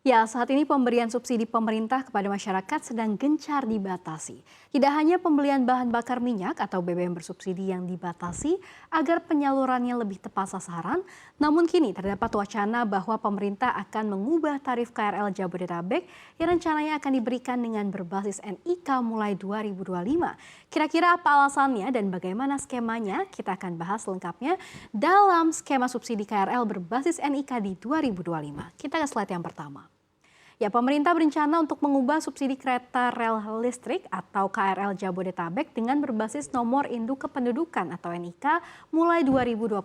Ya, saat ini pemberian subsidi pemerintah kepada masyarakat sedang gencar dibatasi. Tidak hanya pembelian bahan bakar minyak atau BBM bersubsidi yang dibatasi agar penyalurannya lebih tepat sasaran, namun kini terdapat wacana bahwa pemerintah akan mengubah tarif KRL Jabodetabek yang rencananya akan diberikan dengan berbasis NIK mulai 2025. Kira-kira apa alasannya dan bagaimana skemanya? Kita akan bahas lengkapnya dalam skema subsidi KRL berbasis NIK di 2025. Kita ke slide yang pertama. Ya, pemerintah berencana untuk mengubah subsidi kereta rel listrik atau KRL Jabodetabek dengan berbasis nomor induk kependudukan atau NIK mulai 2025.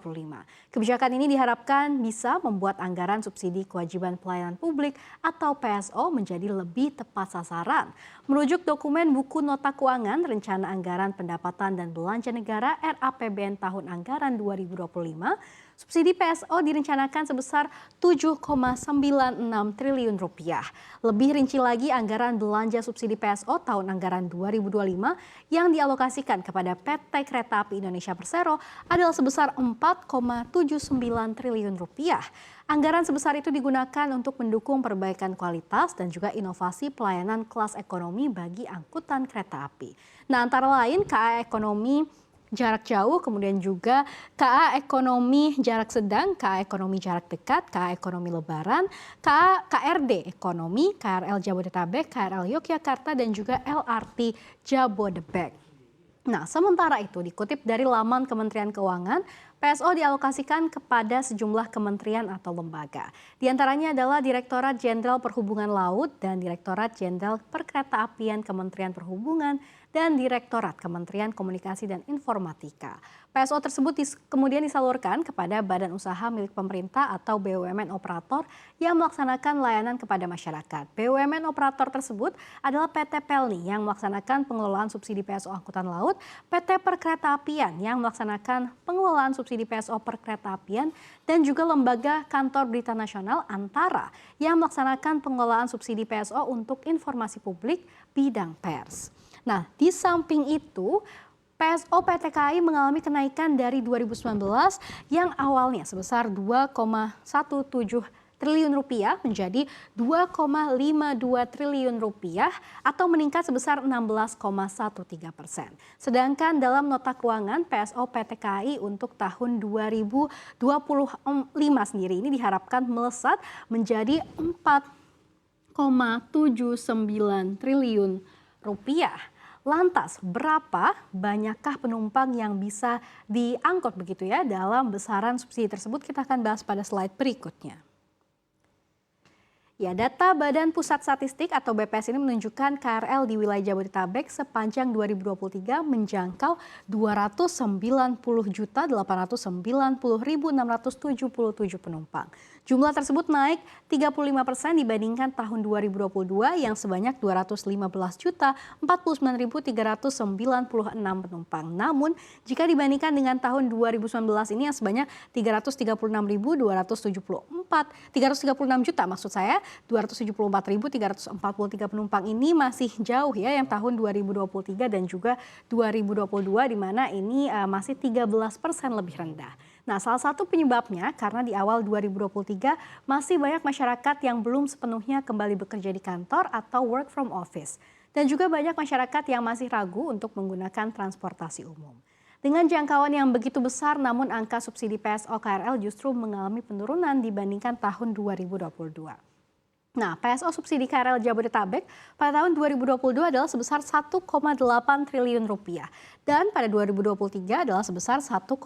Kebijakan ini diharapkan bisa membuat anggaran subsidi kewajiban pelayanan publik atau PSO menjadi lebih tepat sasaran. Merujuk dokumen buku nota keuangan rencana anggaran pendapatan dan belanja negara RAPBN tahun anggaran 2025, subsidi PSO direncanakan sebesar 7,96 triliun rupiah. Lebih rinci lagi anggaran belanja subsidi PSO tahun anggaran 2025 yang dialokasikan kepada PT Kereta Api Indonesia Persero adalah sebesar 4,79 triliun rupiah. Anggaran sebesar itu digunakan untuk mendukung perbaikan kualitas dan juga inovasi pelayanan kelas ekonomi bagi angkutan kereta api. Nah, antara lain KA Ekonomi jarak jauh, kemudian juga KA Ekonomi jarak sedang, KA Ekonomi jarak dekat, KA Ekonomi Lebaran, KRD Ekonomi, KRL Jabodetabek, KRL Yogyakarta, dan juga LRT Jabodebek. Nah, sementara itu dikutip dari laman Kementerian Keuangan, PSO dialokasikan kepada sejumlah kementerian atau lembaga. Di antaranya adalah Direktorat Jenderal Perhubungan Laut dan Direktorat Jenderal Perkeretaapian Kementerian Perhubungan dan Direktorat Kementerian Komunikasi dan Informatika. PSO tersebut kemudian disalurkan kepada badan usaha milik pemerintah atau BUMN operator yang melaksanakan layanan kepada masyarakat. BUMN operator tersebut adalah PT Pelni yang melaksanakan pengelolaan subsidi PSO angkutan laut, PT Perkeretaapian yang melaksanakan pengelolaan subsidi PSO Perkeretaapian, dan juga Lembaga Kantor Berita Nasional Antara yang melaksanakan pengelolaan subsidi PSO untuk informasi publik bidang pers. Nah, di samping itu, PSO PT KAI mengalami kenaikan dari 2019 yang awalnya sebesar 2,17 triliun rupiah menjadi 2,52 triliun rupiah atau meningkat sebesar 16,13%. Sedangkan dalam nota keuangan PSO PT KAI untuk tahun 2025 sendiri ini diharapkan melesat menjadi 4,79 triliun rupiah. Lantas, berapa banyakkah penumpang yang bisa diangkut begitu ya dalam besaran subsidi tersebut? Kita akan bahas pada slide berikutnya. Ya, data Badan Pusat Statistik atau BPS ini menunjukkan KRL di wilayah Jabodetabek sepanjang 2023 menjangkau 290.890.677 penumpang. Jumlah tersebut naik 35% dibandingkan tahun 2022 yang sebanyak 215.049.396 penumpang. Namun, jika dibandingkan dengan tahun 2019 ini yang sebanyak 336 juta maksud saya, 274.343 penumpang ini masih jauh ya yang tahun 2023 dan juga 2022 di mana ini masih 13% lebih rendah. Nah, salah satu penyebabnya karena di awal 2023 masih banyak masyarakat yang belum sepenuhnya kembali bekerja di kantor atau work from office. Dan juga banyak masyarakat yang masih ragu untuk menggunakan transportasi umum. Dengan jangkauan yang begitu besar namun angka subsidi PSO KRL justru mengalami penurunan dibandingkan tahun 2022. Nah, PSO subsidi KRL Jabodetabek pada tahun 2022 adalah sebesar 1,8 triliun rupiah dan pada 2023 adalah sebesar 1,6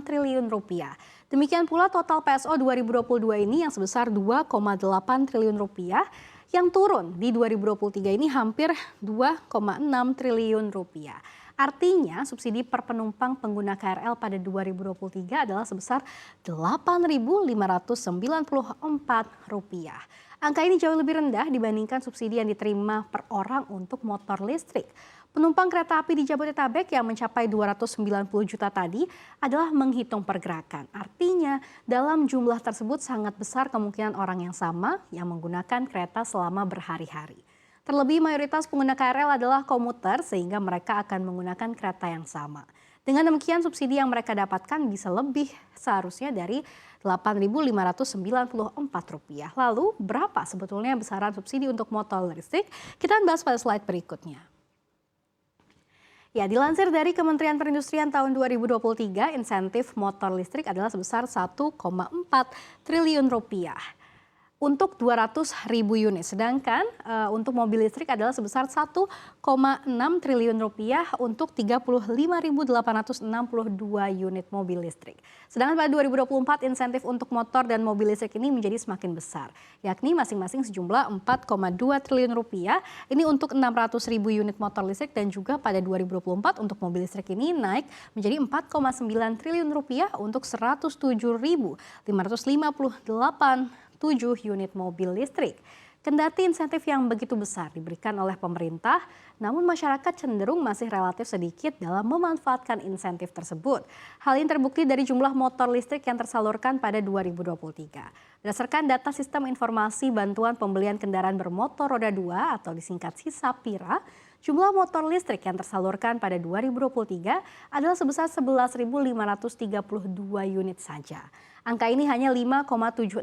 triliun rupiah. Demikian pula total PSO 2022 ini yang sebesar 2,8 triliun rupiah yang turun di 2023 ini hampir 2,6 triliun rupiah. Artinya subsidi per penumpang pengguna KRL pada 2023 adalah sebesar Rp8.594. Angka ini jauh lebih rendah dibandingkan subsidi yang diterima per orang untuk motor listrik. Penumpang kereta api di Jabodetabek yang mencapai 290 juta tadi adalah menghitung pergerakan. Artinya dalam jumlah tersebut sangat besar kemungkinan orang yang sama yang menggunakan kereta selama berhari-hari. Terlebih mayoritas pengguna KRL adalah komuter sehingga mereka akan menggunakan kereta yang sama. Dengan demikian subsidi yang mereka dapatkan bisa lebih seharusnya dari Rp8.594. Lalu berapa sebetulnya besaran subsidi untuk motor listrik? Kita bahas pada slide berikutnya. Ya, dilansir dari Kementerian Perindustrian tahun 2023, insentif motor listrik adalah sebesar 1,4 triliun rupiah untuk 200.000 unit. Sedangkan untuk mobil listrik adalah sebesar 1,6 triliun rupiah untuk 35.862 unit mobil listrik. Sedangkan pada 2024 insentif untuk motor dan mobil listrik ini menjadi semakin besar, yakni masing-masing sejumlah 4,2 triliun rupiah. Ini untuk 600.000 unit motor listrik, dan juga pada 2024 untuk mobil listrik ini naik menjadi 4,9 triliun rupiah untuk 107.558 unit mobil listrik. Kendati insentif yang begitu besar diberikan oleh pemerintah, namun masyarakat cenderung masih relatif sedikit dalam memanfaatkan insentif tersebut. Hal ini terbukti dari jumlah motor listrik yang tersalurkan pada 2023. Berdasarkan data Sistem Informasi Bantuan Pembelian Kendaraan Bermotor Roda 2 atau disingkat SISAPIRA, jumlah motor listrik yang tersalurkan pada 2023 adalah sebesar 11.532 unit saja. Angka ini hanya 5,76%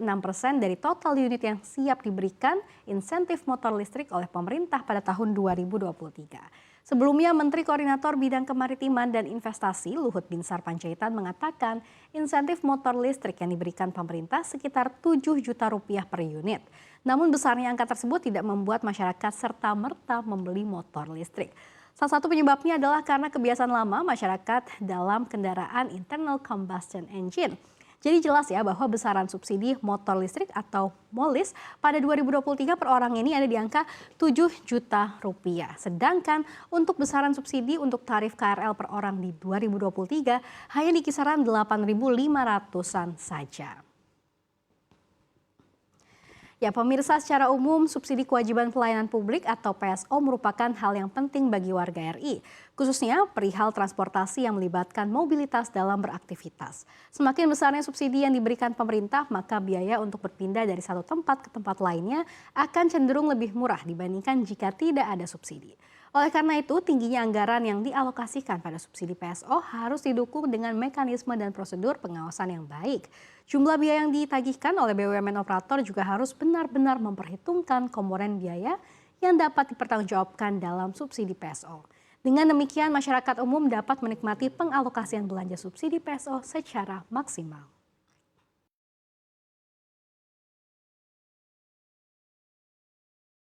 dari total unit yang siap diberikan insentif motor listrik oleh pemerintah pada tahun 2023. Sebelumnya, Menteri Koordinator Bidang Kemaritiman dan Investasi Luhut Binsar Panjaitan mengatakan insentif motor listrik yang diberikan pemerintah sekitar 7 juta rupiah per unit. Namun besarnya angka tersebut tidak membuat masyarakat serta-merta membeli motor listrik. Salah satu penyebabnya adalah karena kebiasaan lama masyarakat dalam kendaraan internal combustion engine. Jadi jelas ya bahwa besaran subsidi motor listrik atau MOLIS pada 2023 per orang ini ada di angka 7 juta rupiah. Sedangkan untuk besaran subsidi untuk tarif KRL per orang di 2023 hanya di kisaran 8.500-an saja. Ya, pemirsa, secara umum subsidi kewajiban pelayanan publik atau PSO merupakan hal yang penting bagi warga RI, khususnya perihal transportasi yang melibatkan mobilitas dalam beraktivitas. Semakin besarnya subsidi yang diberikan pemerintah, maka biaya untuk berpindah dari satu tempat ke tempat lainnya akan cenderung lebih murah dibandingkan jika tidak ada subsidi. Oleh karena itu, tingginya anggaran yang dialokasikan pada subsidi PSO harus didukung dengan mekanisme dan prosedur pengawasan yang baik. Jumlah biaya yang ditagihkan oleh BUMN operator juga harus benar-benar memperhitungkan komponen biaya yang dapat dipertanggungjawabkan dalam subsidi PSO. Dengan demikian, masyarakat umum dapat menikmati pengalokasian belanja subsidi PSO secara maksimal.